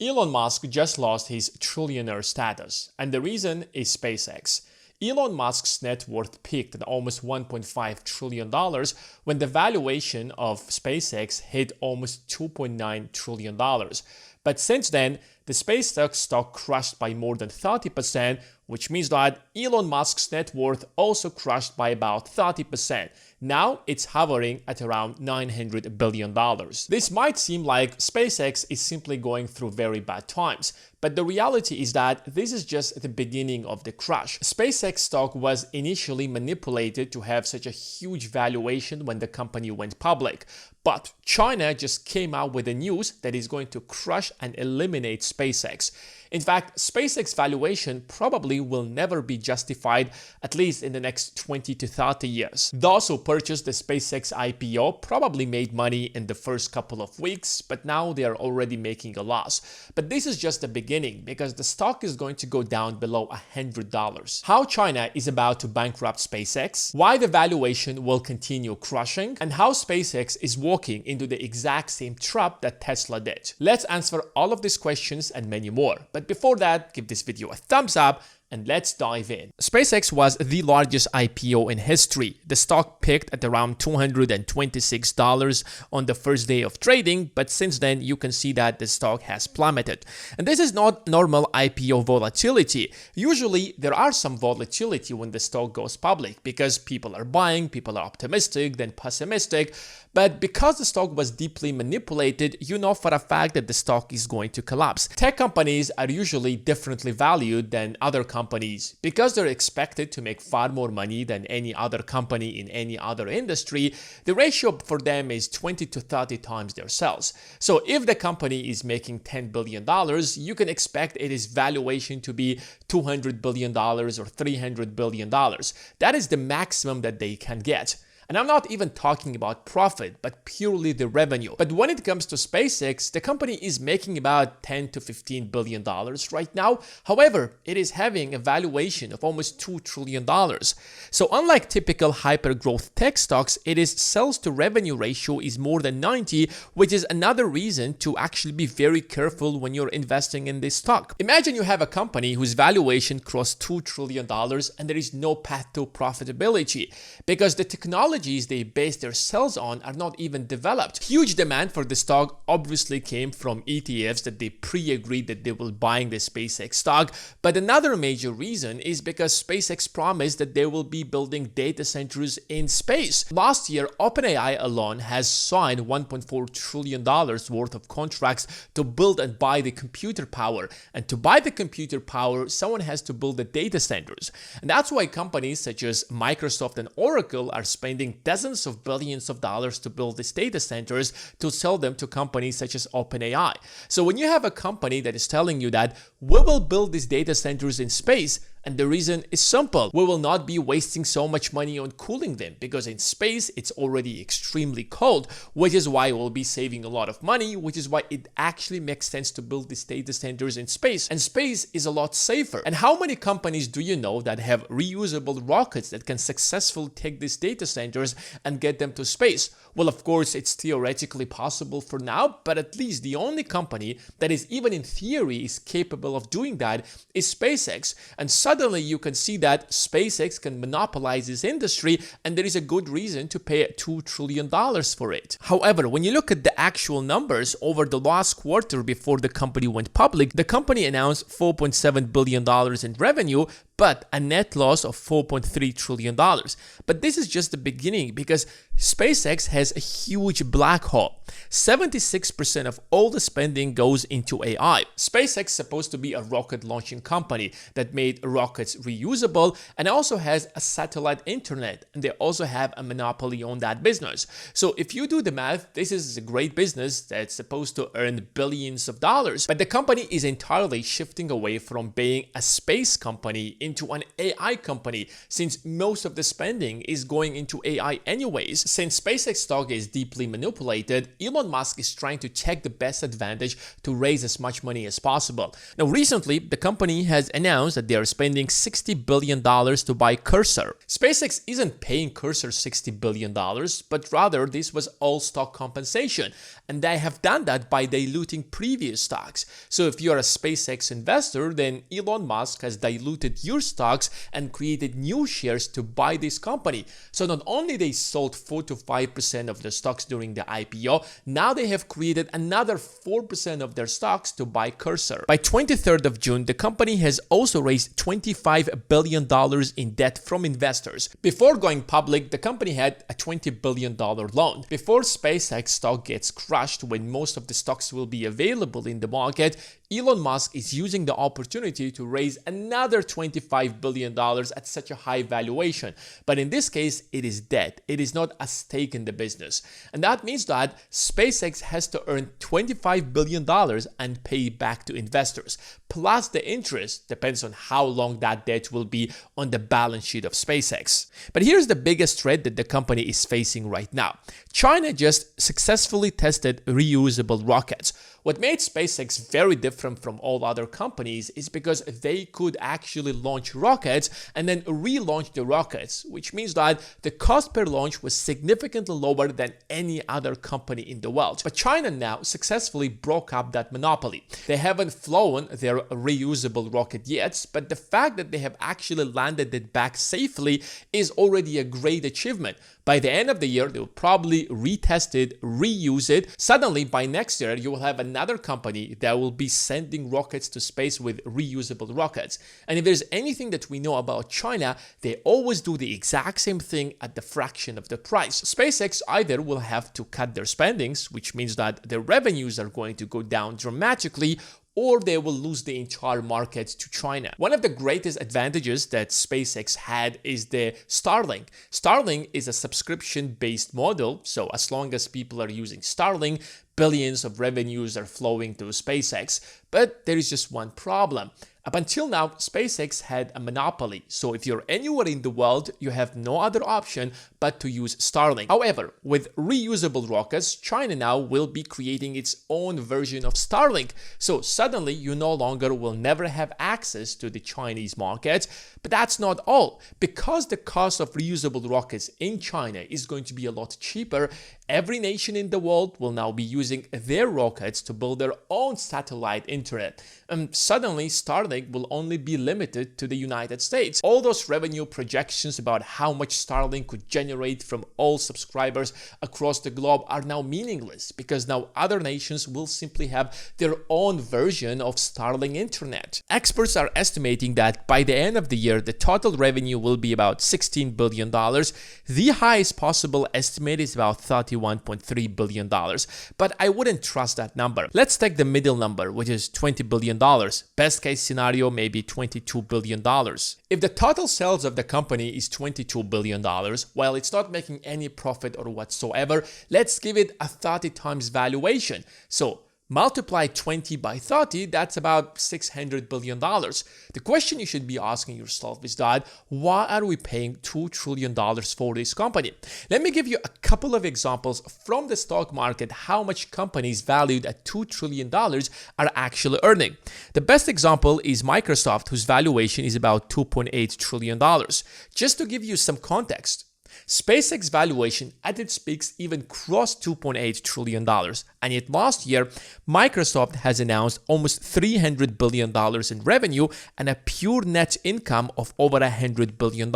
Elon Musk just lost his trillionaire status, and the reason is SpaceX. Elon Musk's net worth peaked at almost $1.5 trillion when the valuation of SpaceX hit almost $2.9 trillion. But since then, the SpaceX stock crashed by more than 30%, which means that Elon Musk's net worth also crashed by about 30%. Now it's hovering at around $900 billion. This might seem like SpaceX is simply going through very bad times, but the reality is that this is just the beginning of the crash. SpaceX stock was initially manipulated to have such a huge valuation when the company went public. But China just came out with the news that is going to crush and eliminate SpaceX. In fact, SpaceX valuation probably will never be justified, at least in the next 20 to 30 years. Those who purchased the SpaceX IPO probably made money in the first couple of weeks, but now they are already making a loss. But this is just the beginning, because the stock is going to go down below $100. How China is about to bankrupt SpaceX, why the valuation will continue crushing, and how SpaceX is walking into the exact same trap that Tesla did. Let's answer all of these questions and many more. But before that, give this video a thumbs up and let's dive in. SpaceX was the largest IPO in history. The stock peaked at around $226 on the first day of trading, but since then you can see that the stock has plummeted. And this is not normal IPO volatility. Usually there are some volatility when the stock goes public because people are buying, people are optimistic, then pessimistic. But because the stock was deeply manipulated, you know for a fact that the stock is going to collapse. Tech companies are usually differently valued than other companies because they're expected to make far more money than any other company in any other industry. The ratio for them is 20 to 30 times their sales. So if the company is making $10 billion, you can expect its valuation to be $200 billion or $300 billion. That is the maximum that they can get. And I'm not even talking about profit, but purely the revenue. But when it comes to SpaceX, the company is making about $10 to $15 billion right now. However, it is having a valuation of almost $2 trillion. So unlike typical hyper-growth tech stocks, its sales to revenue ratio is more than 90, which is another reason to actually be very careful when you're investing in this stock. Imagine you have a company whose valuation crossed $2 trillion and there is no path to profitability because the technology they base their sales on are not even developed. Huge demand for the stock obviously came from ETFs that they pre-agreed that they will buying the SpaceX stock, but another major reason is because SpaceX promised that they will be building data centers in space. Last year, OpenAI alone has signed $1.4 trillion worth of contracts to build and buy the computer power, and to buy the computer power, someone has to build the data centers, and that's why companies such as Microsoft and Oracle are spending dozens of billions of dollars to build these data centers to sell them to companies such as OpenAI. So when you have a company that is telling you that we will build these data centers in space, and the reason is simple. We will not be wasting so much money on cooling them because in space it's already extremely cold, which is why we'll be saving a lot of money, which is why it actually makes sense to build these data centers in space. And space is a lot safer. And how many companies do you know that have reusable rockets that can successfully take these data centers and get them to space? Well, of course, it's theoretically possible for now, but at least the only company that is even in theory is capable of doing that is SpaceX. And suddenly you can see that SpaceX can monopolize this industry, and there is a good reason to pay $2 trillion for it. However, when you look at the actual numbers over the last quarter before the company went public, the company announced $4.7 billion in revenue, but a net loss of $4.3 trillion. But this is just the beginning because SpaceX has a huge black hole. 76% of all the spending goes into AI. SpaceX is supposed to be a rocket launching company that made rockets reusable and also has a satellite internet, and they also have a monopoly on that business. So if you do the math, this is a great business that's supposed to earn billions of dollars. But the company is entirely shifting away from being a space company into an AI company, since most of the spending is going into AI anyways. Since SpaceX stock is deeply manipulated, Elon Musk is trying to take the best advantage to raise as much money as possible. Now, recently, the company has announced that they are spending $60 billion to buy Cursor. SpaceX isn't paying Cursor $60 billion, but rather this was all stock compensation, and they have done that by diluting previous stocks. So if you're a SpaceX investor, then Elon Musk has diluted your stocks and created new shares to buy this company. So not only they sold 4 to 5% of their stocks during the IPO, now they have created another 4% of their stocks to buy Cursor. By 23rd of June, the company has also raised $25 billion in debt from investors. Before going public, the company had a $20 billion loan. Before SpaceX stock gets crushed when most of the stocks will be available in the market, Elon Musk is using the opportunity to raise another $25 billion at such a high valuation. But in this case, it is debt. It is not a stake in the business. And that means that SpaceX has to earn $25 billion and pay back to investors. Plus the interest depends on how long that debt will be on the balance sheet of SpaceX. But here's the biggest threat that the company is facing right now. China just successfully tested reusable rockets. What made SpaceX very different from all other companies is because they could actually launch rockets and then relaunch the rockets, which means that the cost per launch was significantly lower than any other company in the world. But China now successfully broke up that monopoly. They haven't flown their reusable rocket yet, but the fact that they have actually landed it back safely is already a great achievement. By the end of the year, they'll probably retest it, reuse it. Suddenly, by next year, you will have another company that will be sending rockets to space with reusable rockets. And if there's anything that we know about China, they always do the exact same thing at the fraction of the price. SpaceX either will have to cut their spendings, which means that their revenues are going to go down dramatically, or they will lose the entire market to China. One of the greatest advantages that SpaceX had is the Starlink. Starlink is a subscription-based model, so as long as people are using Starlink, billions of revenues are flowing to SpaceX. But there is just one problem. Up until now, SpaceX had a monopoly, so if you're anywhere in the world, you have no other option but to use Starlink. However, with reusable rockets, China now will be creating its own version of Starlink. So suddenly, you no longer will never have access to the Chinese market. But that's not all. Because the cost of reusable rockets in China is going to be a lot cheaper, every nation in the world will now be using their rockets to build their own satellite internet. And suddenly, Starlink will only be limited to the United States. All those revenue projections about how much Starlink could generate from all subscribers across the globe are now meaningless, because now other nations will simply have their own version of Starlink internet. Experts are estimating that by the end of the year, the total revenue will be about $16 billion. The highest possible estimate is about $31.3 billion. But I wouldn't trust that number. Let's take the middle number, which is $20 billion. Best case scenario, maybe $22 billion. If the total sales of the company is $22 billion, while it's not making any profit or whatsoever, let's give it a 30 times valuation. So multiply 20 by 30, that's about $600 billion. The question you should be asking yourself is that, why are we paying $2 trillion for this company? Let me give you a couple of examples from the stock market how much companies valued at $2 trillion are actually earning. The best example is Microsoft, whose valuation is about $2.8 trillion. Just to give you some context, SpaceX valuation at its peaks even crossed $2.8 trillion. And yet last year, Microsoft has announced almost $300 billion in revenue and a pure net income of over $100 billion.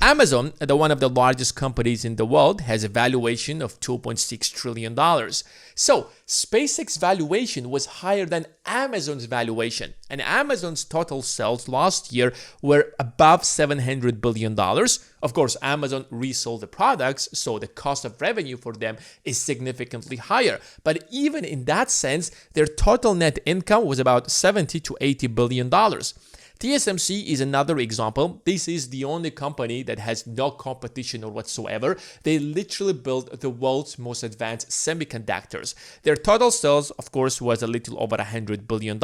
Amazon, one of the largest companies in the world, has a valuation of $2.6 trillion. So SpaceX valuation was higher than Amazon's valuation, and Amazon's total sales last year were above $700 billion. Of course, Amazon resold the products, so the cost of revenue for them is significantly higher. But even in that sense, their total net income was about $70 to $80 billion. TSMC is another example. This is the only company that has no competition or whatsoever. They literally build the world's most advanced semiconductors. Their total sales, of course, was a little over $100 billion.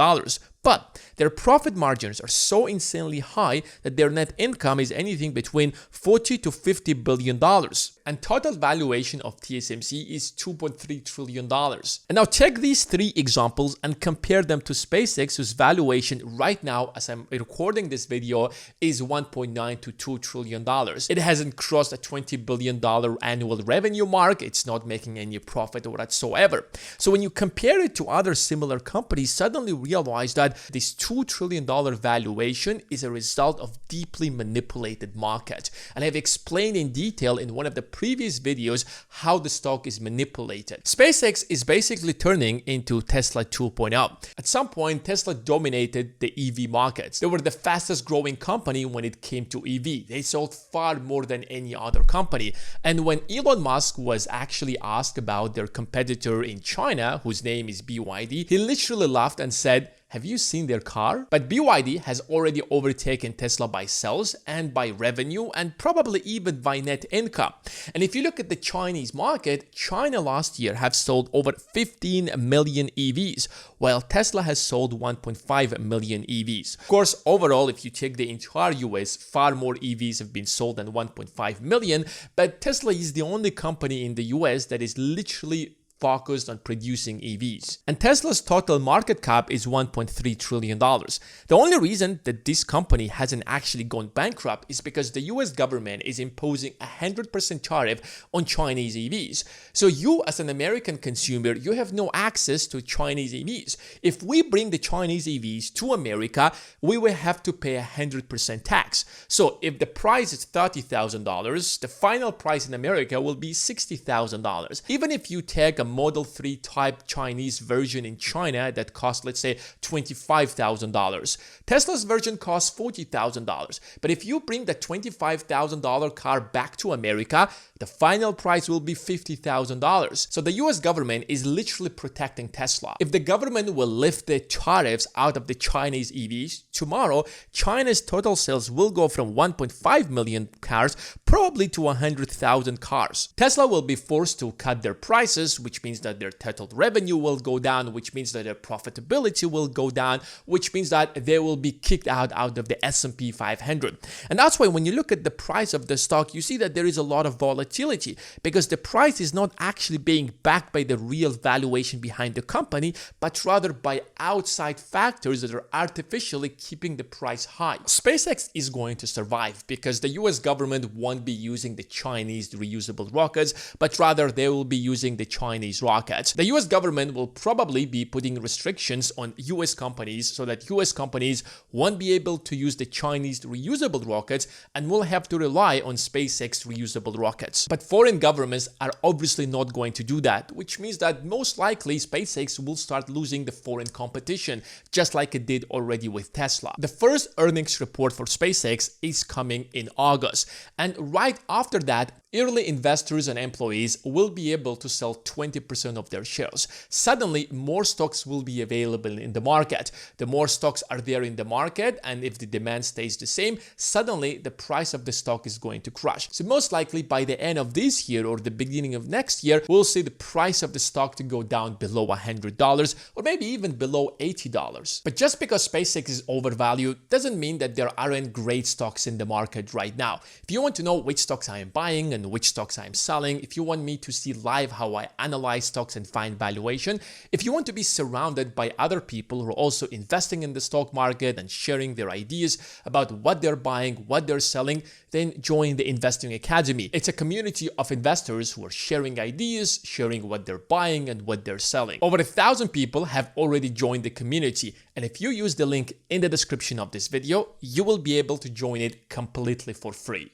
But their profit margins are so insanely high that their net income is anything between 40 to 50 billion dollars. And total valuation of TSMC is $2.3 trillion. And now take these three examples and compare them to SpaceX, whose valuation right now, as I'm recording this video, is $1.9 to $2 trillion. It hasn't crossed a $20 billion annual revenue mark. It's not making any profit whatsoever. So when you compare it to other similar companies, suddenly realize that this $2 trillion valuation is a result of deeply manipulated market. And I've explained in detail in one of the previous videos how the stock is manipulated. SpaceX is basically turning into Tesla 2.0. At some point, Tesla dominated the EV markets. They were the fastest growing company when it came to EV. They sold far more than any other company. And when Elon Musk was actually asked about their competitor in China, whose name is BYD, he literally laughed and said, "Have you seen their car?" But BYD has already overtaken Tesla by sales and by revenue and probably even by net income. And if you look at the Chinese market, China last year have sold over 15 million EVs, while Tesla has sold 1.5 million EVs. Of course, overall, if you take the entire US, far more EVs have been sold than 1.5 million, but Tesla is the only company in the US that is literally focused on producing EVs. And Tesla's total market cap is $1.3 trillion. The only reason that this company hasn't actually gone bankrupt is because the US government is imposing a 100% tariff on Chinese EVs. So you as an American consumer, you have no access to Chinese EVs. If we bring the Chinese EVs to America, we will have to pay 100% tax. So if the price is $30,000, the final price in America will be $60,000. Even if you take a Model 3 type Chinese version in China that costs, let's say, $25,000. Tesla's version costs $40,000. But if you bring the $25,000 car back to America, the final price will be $50,000. So the US government is literally protecting Tesla. If the government will lift the tariffs out of the Chinese EVs, tomorrow, China's total sales will go from 1.5 million cars probably to 100,000 cars. Tesla will be forced to cut their prices, which means that their total revenue will go down, which means that their profitability will go down, which means that they will be kicked out of the S&P 500. And that's why when you look at the price of the stock, you see that there is a lot of volatility because the price is not actually being backed by the real valuation behind the company, but rather by outside factors that are artificially keeping the price high. SpaceX is going to survive because the US government won't be using the Chinese reusable rockets, but rather they will be using the Chinese rockets. The US government will probably be putting restrictions on US companies so that US companies won't be able to use the Chinese reusable rockets and will have to rely on SpaceX reusable rockets. But foreign governments are obviously not going to do that, which means that most likely SpaceX will start losing the foreign competition, just like it did already with Tesla. The first earnings report for SpaceX is coming in August, and right after that, early investors and employees will be able to sell 20% of their shares. Suddenly, more stocks will be available in the market. The more stocks are there in the market, and if the demand stays the same, suddenly the price of the stock is going to crash. So most likely by the end of this year or the beginning of next year, we'll see the price of the stock to go down below $100 or maybe even below $80. But just because SpaceX is overvalued doesn't mean that there aren't great stocks in the market right now. If you want to know which stocks I am buying and which stocks I'm selling, if you want me to see live how I analyze stocks and find valuation, if you want to be surrounded by other people who are also investing in the stock market and sharing their ideas about what they're buying, what they're selling, then join the Investing Academy. It's a community of investors who are sharing ideas, sharing what they're buying and what they're selling. Over 1,000 people have already joined the community, and if you use the link in the description of this video, you will be able to join it completely for free.